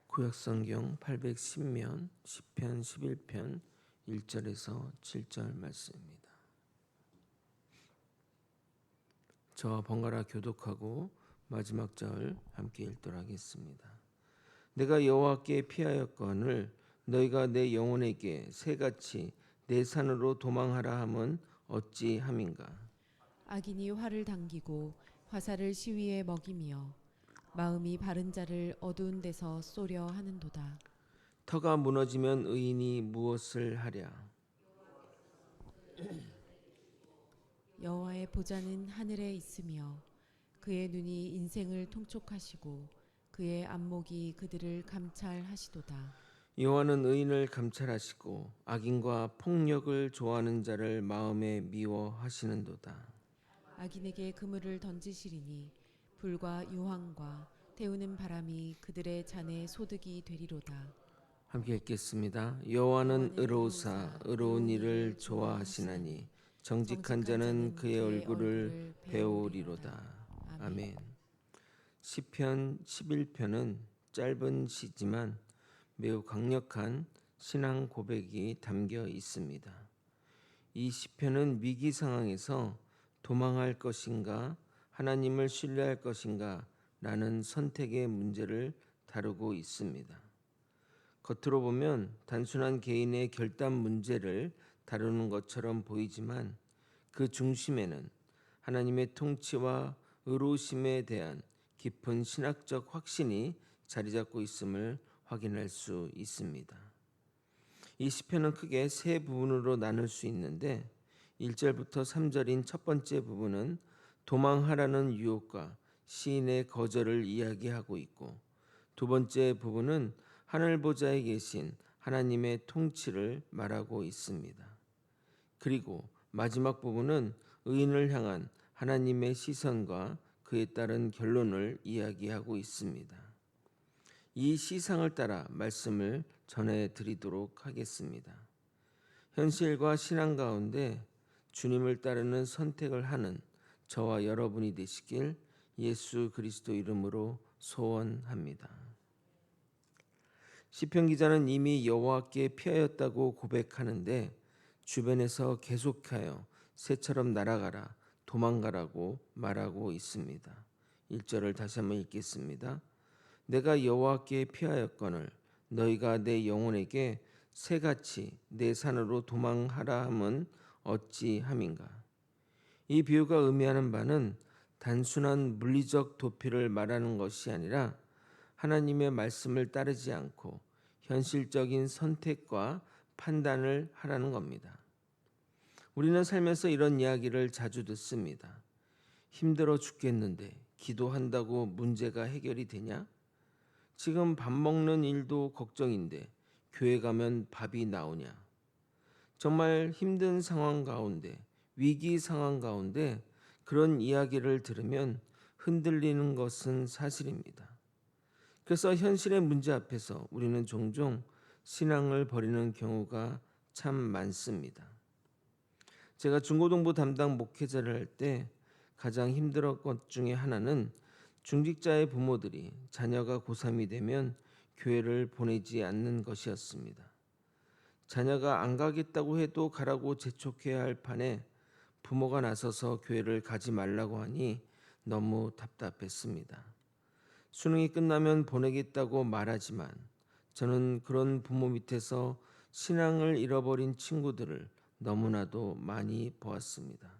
구약성경 810면 시편 11편 1절에서 7절 말씀입니다. 저와 번갈아 교독하고 마지막 절 함께 읽도록 하겠습니다. 내가 여호와께 피하였거늘 너희가 내 영혼에게 새같이 내 산으로 도망하라 함은 어찌함인가. 악인이 활을 당기고 화살을 시위에 먹이며 마음이 바른 자를 어두운 데서 쏘려 하는도다. 터가 무너지면 의인이 무엇을 하랴. 여호와의 보좌는 하늘에 있으며 그의 눈이 인생을 통촉하시고 그의 안목이 그들을 감찰하시도다. 여호와는 의인을 감찰하시고 악인과 폭력을 좋아하는 자를 마음에 미워하시는도다. 악인에게 그물을 던지시리니 불과 유황과 태우는 바람이 그들의 잔에 소득이 되리로다. 함께 읽겠습니다. 여호와는 의로우사 의로운 일을 좋아하시나니 정직한 자는 그의 얼굴을 배우리로다. 아멘. 시편 11편은 짧은 시지만 매우 강력한 신앙 고백이 담겨 있습니다. 이 시편은 위기 상황에서 도망할 것인가 하나님을 신뢰할 것인가 라는 선택의 문제를 다루고 있습니다. 겉으로 보면 단순한 개인의 결단 문제를 다루는 것처럼 보이지만 그 중심에는 하나님의 통치와 의로우심에 대한 깊은 신학적 확신이 자리 잡고 있음을 확인할 수 있습니다. 이 시편은 크게 세 부분으로 나눌 수 있는데 1절부터 3절인 첫 번째 부분은 도망하라는 유혹과 시인의 거절을 이야기하고 있고, 두 번째 부분은 하늘 보좌에 계신 하나님의 통치를 말하고 있습니다. 그리고 마지막 부분은 의인을 향한 하나님의 시선과 그에 따른 결론을 이야기하고 있습니다. 이 시상을 따라 말씀을 전해드리도록 하겠습니다. 현실과 신앙 가운데 주님을 따르는 선택을 하는 저와 여러분이 되시길 예수 그리스도 이름으로 소원합니다. 시편 기자는 이미 여호와께 피하였다고 고백하는데 주변에서 계속하여 새처럼 날아가라, 도망가라고 말하고 있습니다. 1절을 다시 한번 읽겠습니다. 내가 여호와께 피하였거늘 너희가 내 영혼에게 새같이 내 산으로 도망하라 함은 어찌함인가. 이 비유가 의미하는 바는 단순한 물리적 도피를 말하는 것이 아니라 하나님의 말씀을 따르지 않고 현실적인 선택과 판단을 하라는 겁니다. 우리는 살면서 이런 이야기를 자주 듣습니다. 힘들어 죽겠는데 기도한다고 문제가 해결이 되냐? 지금 밥 먹는 일도 걱정인데 교회 가면 밥이 나오냐? 정말 힘든 상황 가운데, 위기 상황 가운데 그런 이야기를 들으면 흔들리는 것은 사실입니다. 그래서 현실의 문제 앞에서 우리는 종종 신앙을 버리는 경우가 참 많습니다. 제가 중고등부 담당 목회자를 할 때 가장 힘들었던 것 중에 하나는 중직자의 부모들이 자녀가 고3이 되면 교회를 보내지 않는 것이었습니다. 자녀가 안 가겠다고 해도 가라고 재촉해야 할 판에 부모가 나서서 교회를 가지 말라고 하니 너무 답답했습니다. 수능이 끝나면 보내겠다고 말하지만 저는 그런 부모 밑에서 신앙을 잃어버린 친구들을 너무나도 많이 보았습니다.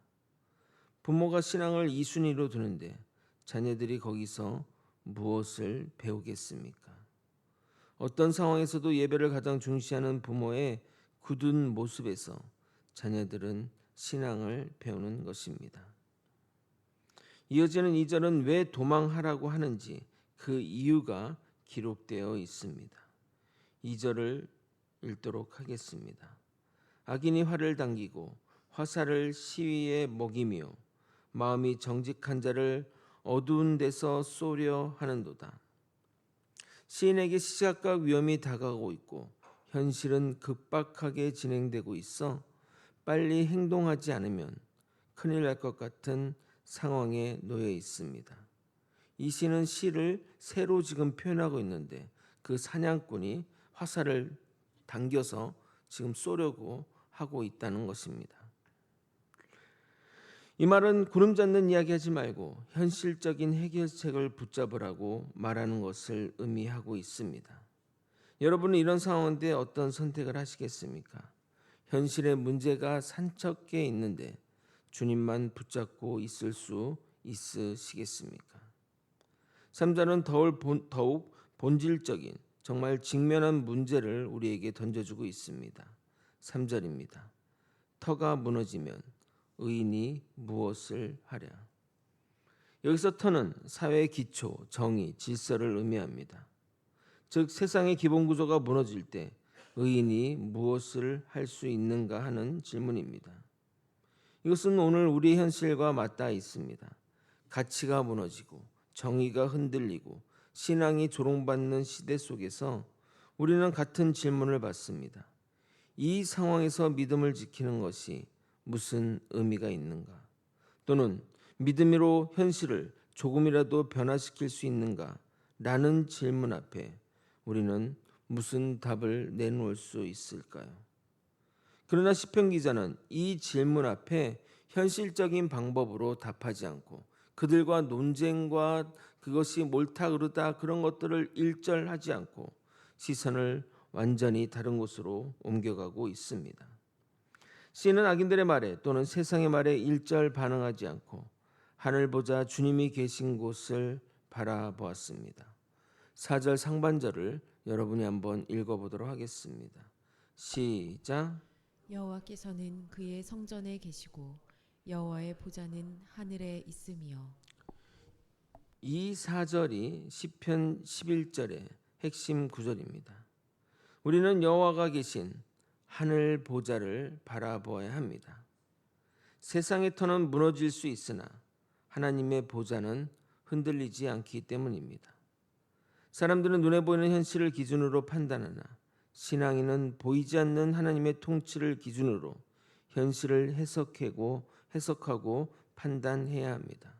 부모가 신앙을 2순위로 두는데 자녀들이 거기서 무엇을 배우겠습니까? 어떤 상황에서도 예배를 가장 중시하는 부모의 굳은 모습에서 자녀들은 신앙을 배우는 것입니다. 이어지는 2절은 왜 도망하라고 하는지 그 이유가 기록되어 있습니다. 2절을 읽도록 하겠습니다. 악인이 활을 당기고 화살을 시위에 먹이며 마음이 정직한 자를 어두운 데서 쏘려 하는도다. 시인에게 시작과 위험이 다가오고 있고 현실은 급박하게 진행되고 있어 빨리 행동하지 않으면 큰일 날 것 같은 상황에 놓여 있습니다. 이 시는 시를 새로 지금 표현하고 있는데 그 사냥꾼이 화살을 당겨서 지금 쏘려고 하고 있다는 것입니다. 이 말은 구름 잡는 이야기하지 말고 현실적인 해결책을 붙잡으라고 말하는 것을 의미하고 있습니다. 여러분은 이런 상황인데 어떤 선택을 하시겠습니까? 현실의 문제가 산적해 있는데 주님만 붙잡고 있을 수 있으시겠습니까? 3절은 더욱 본질적인 정말 직면한 문제를 우리에게 던져주고 있습니다. 3절입니다. 터가 무너지면 의인이 무엇을 하랴. 여기서 터는 사회의 기초, 정의, 질서를 의미합니다. 즉 세상의 기본 구조가 무너질 때 의인이 무엇을 할 수 있는가 하는 질문입니다. 이것은 오늘 우리 현실과 맞닿아 있습니다. 가치가 무너지고 정의가 흔들리고 신앙이 조롱받는 시대 속에서 우리는 같은 질문을 받습니다. 이 상황에서 믿음을 지키는 것이 무슨 의미가 있는가? 또는 믿음으로 현실을 조금이라도 변화시킬 수 있는가? 라는 질문 앞에 우리는 무슨 답을 내놓을 수 있을까요? 그러나 시편 기자는 이 질문 앞에 현실적인 방법으로 답하지 않고 그들과 논쟁과 그것이 옳다 그르다 그런 것들을 일절하지 않고 시선을 완전히 다른 곳으로 옮겨가고 있습니다. 시인은 악인들의 말에 또는 세상의 말에 일절 반응하지 않고 하늘 보자 주님이 계신 곳을 바라보았습니다. 4절 상반절을 여러분이 한번 읽어보도록 하겠습니다. 시작. 여호와께서는 그의 성전에 계시고 여호와의 보좌는 하늘에 있으며. 이 4절이 시편 11절의 핵심 구절입니다. 우리는 여호와가 계신 하늘 보좌를 바라보아야 합니다. 세상의 터는 무너질 수 있으나 하나님의 보좌는 흔들리지 않기 때문입니다. 사람들은 눈에 보이는 현실을 기준으로 판단하나 신앙인은 보이지 않는 하나님의 통치를 기준으로 현실을 해석하고 판단해야 합니다.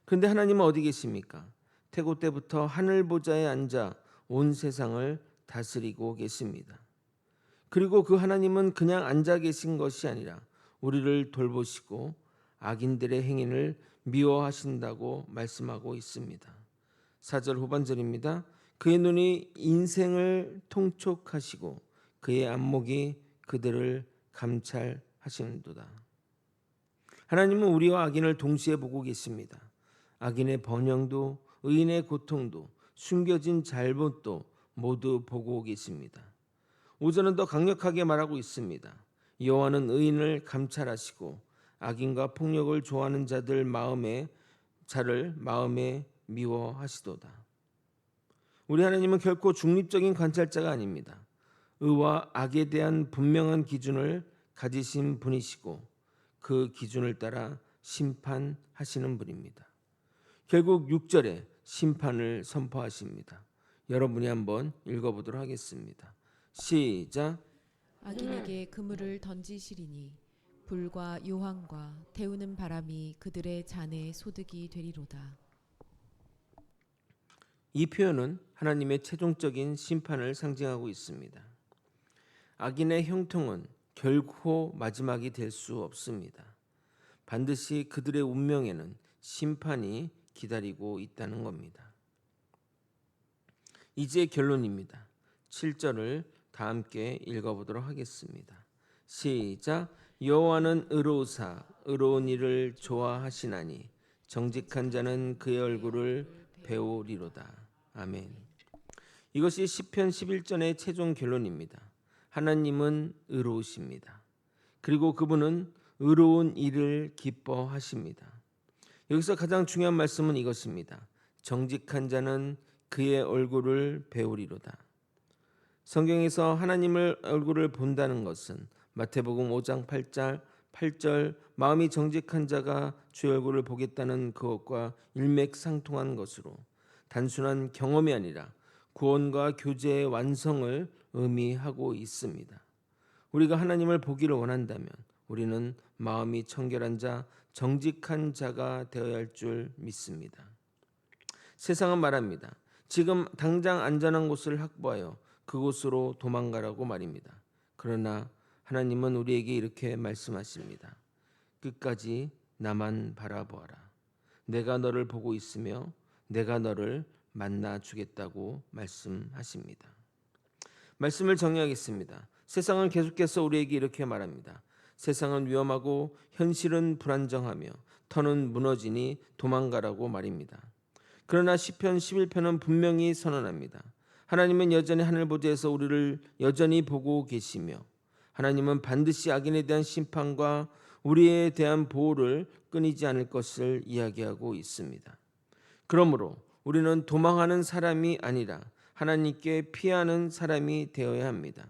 그런데 하나님은 어디 계십니까? 태고 때부터 하늘 보좌에 앉아 온 세상을 다스리고 계십니다. 그리고 그 하나님은 그냥 앉아 계신 것이 아니라 우리를 돌보시고 악인들의 행위를 미워하신다고 말씀하고 있습니다. 4절 후반절입니다. 그의 눈이 인생을 통촉하시고 그의 안목이 그들을 감찰하시는도다. 하나님은 우리와 악인을 동시에 보고 계십니다. 악인의 번영도 의인의 고통도 숨겨진 잘못도 모두 보고 계십니다. 5절은 더 강력하게 말하고 있습니다. 여호와는 의인을 감찰하시고 악인과 폭력을 좋아하는 자를 마음에 미워하시도다. 우리 하나님은 결코 중립적인 관찰자가 아닙니다. 의와 악에 대한 분명한 기준을 가지신 분이시고 그 기준을 따라 심판하시는 분입니다. 결국 6절에 심판을 선포하십니다. 여러분이 한번 읽어보도록 하겠습니다. 시작. 악인에게 그물을 던지시리니 불과 요한과 태우는 바람이 그들의 잔에 소득이 되리로다. 이 표현은 하나님의 최종적인 심판을 상징하고 있습니다. 악인의 형통은 결코 마지막이 될 수 없습니다. 반드시 그들의 운명에는 심판이 기다리고 있다는 겁니다. 이제 결론입니다. 7절을 다 함께 읽어보도록 하겠습니다. 시작. 여호와는 의로우사 의로운 일을 좋아하시나니 정직한 자는 그의 얼굴을 배우리로다. 아멘. 이것이 시편 11전의 최종 결론입니다. 하나님은 의로우십니다. 그리고 그분은 의로운 일을 기뻐하십니다. 여기서 가장 중요한 말씀은 이것입니다. 정직한 자는 그의 얼굴을 배우리로다. 성경에서 하나님의 얼굴을 본다는 것은 마태복음 5장 8절 마음이 정직한 자가 주의 얼굴을 보겠다는 그것과 일맥상통한 것으로 단순한 경험이 아니라 구원과 교제의 완성을 의미하고 있습니다. 우리가 하나님을 보기를 원한다면 우리는 마음이 청결한 자, 정직한 자가 되어야 할 줄 믿습니다. 세상은 말합니다. 지금 당장 안전한 곳을 확보하여 그곳으로 도망가라고 말입니다. 그러나 하나님은 우리에게 이렇게 말씀하십니다. 끝까지 나만 바라보아라. 내가 너를 보고 있으며 내가 너를 만나 주겠다고 말씀하십니다. 말씀을 정리하겠습니다. 세상은 계속해서 우리에게 이렇게 말합니다. 세상은 위험하고 현실은 불안정하며 터는 무너지니 도망가라고 말입니다. 그러나 시편 11편은 분명히 선언합니다. 하나님은 여전히 하늘 보좌에서 우리를 여전히 보고 계시며 하나님은 반드시 악인에 대한 심판과 우리에 대한 보호를 끊이지 않을 것을 이야기하고 있습니다. 그러므로 우리는 도망하는 사람이 아니라 하나님께 피하는 사람이 되어야 합니다.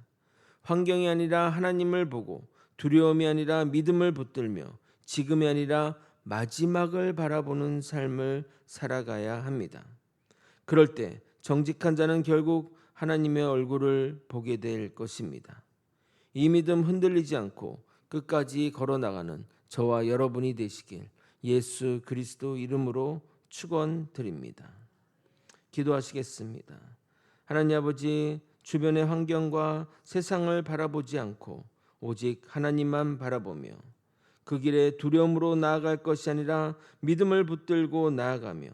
환경이 아니라 하나님을 보고 두려움이 아니라 믿음을 붙들며 지금이 아니라 마지막을 바라보는 삶을 살아가야 합니다. 그럴 때 정직한 자는 결국 하나님의 얼굴을 보게 될 것입니다. 이 믿음 흔들리지 않고 끝까지 걸어나가는 저와 여러분이 되시길 예수 그리스도 이름으로 축원드립니다. 기도하시겠습니다. 하나님 아버지, 주변의 환경과 세상을 바라보지 않고 오직 하나님만 바라보며 그 길에 두려움으로 나아갈 것이 아니라 믿음을 붙들고 나아가며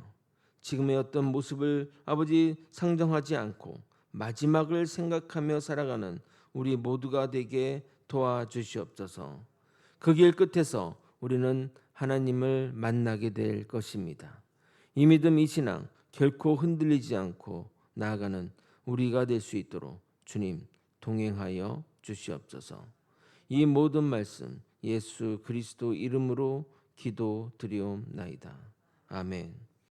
지금의 어떤 모습을 아버지 상정하지 않고 마지막을 생각하며 살아가는 우리 모두가 되게 도와주시옵소서. 그 길 끝에서 우리는 하나님을 만나게 될 것입니다. 이 믿음, 이 신앙 결코 흔들리지 않고 나아가는 우리가 될 수 있도록 주님 동행하여 주시옵소서. 이 모든 말씀 예수 그리스도 이름으로 기도드리옵나이다. 아멘.